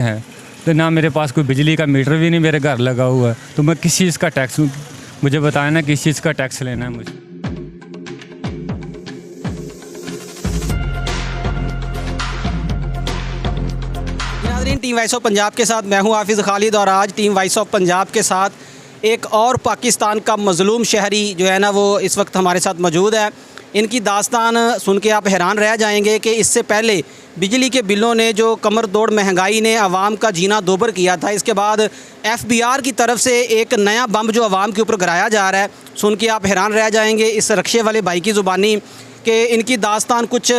है, तो ना मेरे पास कोई बिजली का मीटर भी नहीं मेरे घर लगा हुआ है, तो मैं किस चीज़ का टैक्स, मुझे बताया ना किस चीज़ का टैक्स लेना है मुझे। टीम वॉइस ऑफ पंजाब के साथ मैं हूं हाफिज़ खालिद और आज टीम वॉइस ऑफ पंजाब के साथ एक और पाकिस्तान का मज़लूम शहरी जो है ना वो इस वक्त हमारे साथ मौजूद है। इनकी दास्तान सुन के आप हैरान रह जाएंगे कि इससे पहले बिजली के बिलों ने जो कमर तोड़ महंगाई ने आवाम का जीना दोबर किया था, इसके बाद FBR की तरफ से एक नया बम जो आवाम के ऊपर गिराया जा रहा है, सुन के आप हैरान रह जाएंगे इस रक्शे वाले भाई की ज़ुबानी कि इनकी दास्तान कुछ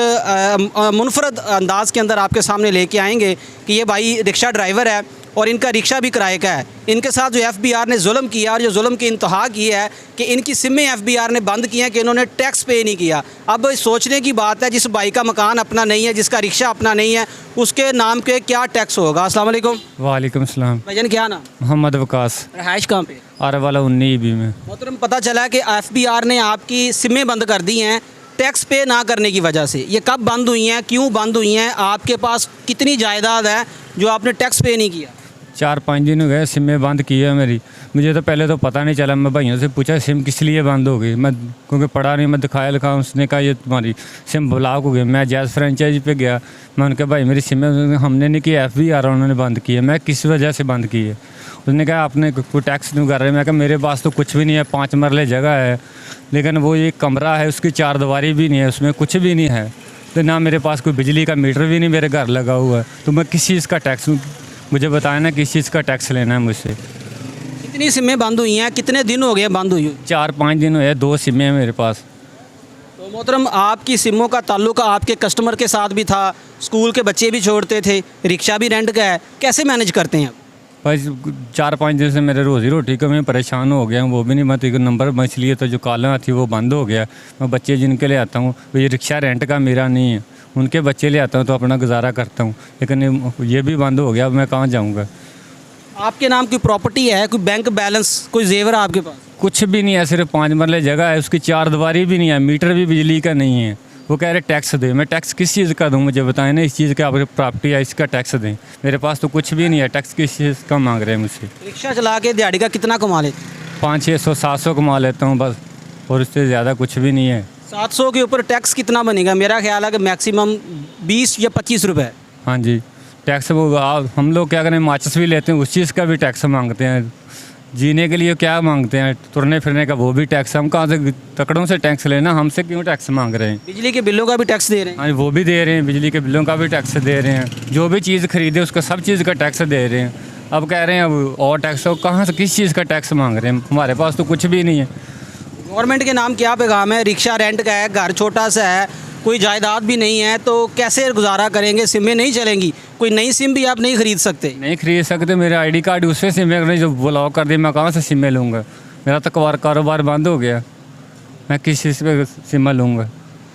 मुनफरद अंदाज़ के अंदर आपके सामने लेके आएंगे कि ये भाई रिक्शा ड्राइवर है और इनका रिक्शा भी किराए का है। इनके साथ जो FBR ने जुल्म किया और जो जुल्म की इंतहा की है कि इनकी सिमें FBR ने बंद की हैं कि इन्होंने टैक्स पे नहीं किया। अब सोचने की बात है, जिस भाई का मकान अपना नहीं है, जिसका रिक्शा अपना नहीं है, उसके नाम पे क्या टैक्स होगा। अस्सलाम वालेकुम। वालेकुम सलाम। भाईजान क्या नाम? मोहम्मद वकास। रहाइश कहाँ पे? आरवाला 19 में। मोहतरम, पता चला कि FBR ने आपकी सिमें बंद कर दी हैं टैक्स पे ना करने की वजह से। ये कब बंद हुई हैं, क्यों बंद हुई हैं, आपके पास कितनी जायदाद है जो आपने टैक्स पे नहीं किया? 4-5 दिन हो गए सिमें बंद की है मेरी। मुझे तो पहले तो पता नहीं चला, मैं भाइयों से पूछा सिम किस लिए बंद हो गई, मैं क्योंकि पढ़ा नहीं, मैं दिखाया लिखा, उसने कहा ये तुम्हारी सिम ब्लॉक हो गई। मैं जैज़ फ्रेंचाइजी पे गया, मैं उनके भाई मेरी सिमें हमने नहीं की, FBR उन्होंने बंद की है। मैं किस वजह से बंद की है? उसने कहा आपने कोई टैक्स नहीं कर रहे। मैं कहा मेरे पास तो कुछ भी नहीं है, 5 मरले जगह है, लेकिन वो एक कमरा है, उसकी 4 दीवारी भी नहीं है, उसमें कुछ भी नहीं है, तो ना मेरे पास कोई बिजली का मीटर भी नहीं मेरे घर लगा हुआ है, तो मैं किस चीज़ का टैक्स, मुझे बताया ना किस चीज़ का टैक्स लेना है मुझसे। कितनी सिमें बंद हुई हैं, कितने दिन हो गए बंद हुई? 4-5 दिन हुए, 2 सिमें हैं मेरे पास। तो मोहतरम, आपकी सिमों का ताल्लुक आपके कस्टमर के साथ भी था, स्कूल के बच्चे भी छोड़ते थे, रिक्शा भी रेंट का है, कैसे मैनेज करते हैं? बस 4-5 दिन से मेरे रोज़ी रोटी का मैं परेशान हो गया हूँ, वो भी नहीं, मैं नंबर मच लिए तो जो काला थी वो बंद हो गया। मैं बच्चे जिनके लिए आता हूँ, ये रिक्शा रेंट का मेरा नहीं है, उनके बच्चे ले आता हूँ तो अपना गुजारा करता हूँ, लेकिन ये भी बंद हो गया। अब मैं कहाँ जाऊँगा? आपके नाम की प्रॉपर्टी है, कोई बैंक बैलेंस, कोई जेवर है आपके पास? कुछ भी नहीं है, सिर्फ 5 मरले जगह है, उसकी 4 दीवारी भी नहीं है, मीटर भी बिजली का नहीं है। वो कह रहे टैक्स दे, मैं टैक्स किस चीज़ का दूँ? मुझे बताएं ना, इस चीज़ का आपकी प्रॉपर्टी है इसका टैक्स दें। मेरे पास तो कुछ भी नहीं है, टैक्स किस चीज़ का मांग रहे हैं मुझसे? रिक्शा चला के दिहाड़ी का कितना कमा लेते? 500-600-700 कमा लेता हूँ बस, और उससे ज़्यादा कुछ भी नहीं है। 700 के ऊपर टैक्स कितना बनेगा? मेरा ख्याल है कि मैक्सिमम 20 या 25 रुपये। हाँ जी, टैक्स वो हम लोग क्या करें, माचिस भी लेते हैं, उस चीज़ का भी टैक्स मांगते हैं। जीने के लिए क्या मांगते हैं, तुरने फिरने का वो भी टैक्स। हम कहाँ से तकड़ों से टैक्स लेना, हमसे क्यों टैक्स मांग रहे हैं? बिजली के बिलों का भी टैक्स दे रहे हैं? हाँ, वो भी दे रहे हैं, बिजली के बिलों का भी टैक्स दे रहे हैं, जो भी चीज़ खरीदे उसका सब चीज़ का टैक्स दे रहे हैं। अब कह रहे हैं अब और टैक्स हो, कहाँ से किस चीज़ का टैक्स मांग रहे हैं? हमारे पास तो कुछ भी नहीं है। गवर्नमेंट के नाम क्या पैगाम है? रिक्शा रेंट का है, घर छोटा सा है, कोई जायदाद भी नहीं है, तो कैसे गुजारा करेंगे? सिमें नहीं चलेंगी, कोई नई सिम भी आप नहीं खरीद सकते? नहीं खरीद सकते, मेरा ID कार्ड उससे सिमें जो ब्लॉक कर दी, मैं कहाँ से सिमें लूँगा? मेरा तो कारोबार बंद हो गया, मैं किस चीज़ पे सिम लूँगा?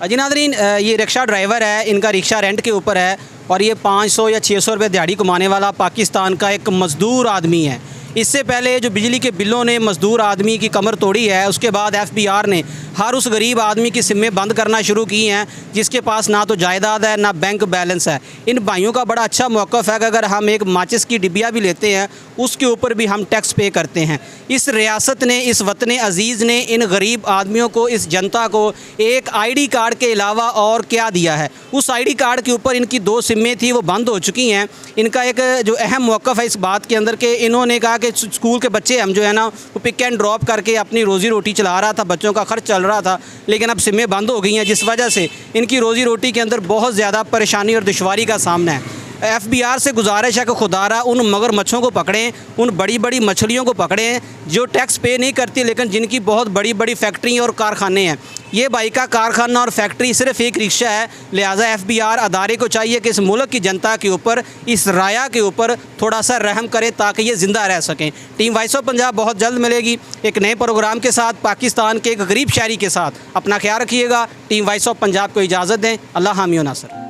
जी नाज़रीन, ये रिक्शा ड्राइवर है, इनका रिक्शा रेंट के ऊपर है और ये 500 या 600 रुपये दिहाड़ी कमाने वाला पाकिस्तान का एक मज़दूर आदमी है। इससे पहले जो बिजली के बिलों ने मज़दूर आदमी की कमर तोड़ी है, उसके बाद FBR ने हर उस गरीब आदमी की सिमें बंद करना शुरू की हैं जिसके पास ना तो जायदाद है ना बैंक बैलेंस है। इन भाइयों का बड़ा अच्छा मौक़िफ़ है कि अगर हम एक माचिस की डिबिया भी लेते हैं उसके ऊपर भी हम टैक्स पे करते हैं। इस रियासत ने, इस वतन अज़ीज़ ने इन गरीब आदमियों को, इस जनता को एक ID कार्ड के अलावा और क्या दिया है? उस ID कार्ड के ऊपर इनकी 2 सिमें थी, वो बंद हो चुकी हैं। इनका एक जो अहम मौक़िफ़ है इस बात के अंदर कि इन्होंने कहा कि स्कूल के बच्चे हम जो है ना वो पिक एंड ड्रॉप करके अपनी रोज़ी रोटी चला रहा था, बच्चों का खर्च चल रहा था, लेकिन अब सिमें बंद हो गई हैं, जिस वजह से इनकी रोज़ी रोटी के अंदर बहुत ज़्यादा परेशानी और दुश्वारी का सामना है। FBR से गुजारिश है कि खुदारा उन मगरमच्छों को पकड़ें, उन बड़ी बड़ी मछलियों को पकड़ें जो टैक्स पे नहीं करती लेकिन जिनकी बहुत बड़ी बड़ी फैक्ट्री और कारखाने हैं। ये भाई का कारखाना और फैक्ट्री सिर्फ एक रिक्शा है, लिहाजा FBR अदारे को चाहिए कि इस मुल्क की जनता के ऊपर, इस राया के ऊपर थोड़ा सा रहम करे ताकि ये ज़िंदा रह सकें। टीम वॉइस ऑफ पंजाब बहुत जल्द मिलेगी एक नए प्रोग्राम के साथ, पाकिस्तान के एक गरीब शहरी के साथ। अपना ख्याल रखिएगा। टीम वॉइस ऑफ पंजाब को इजाज़त दें। अल्लाह हामी व नासर।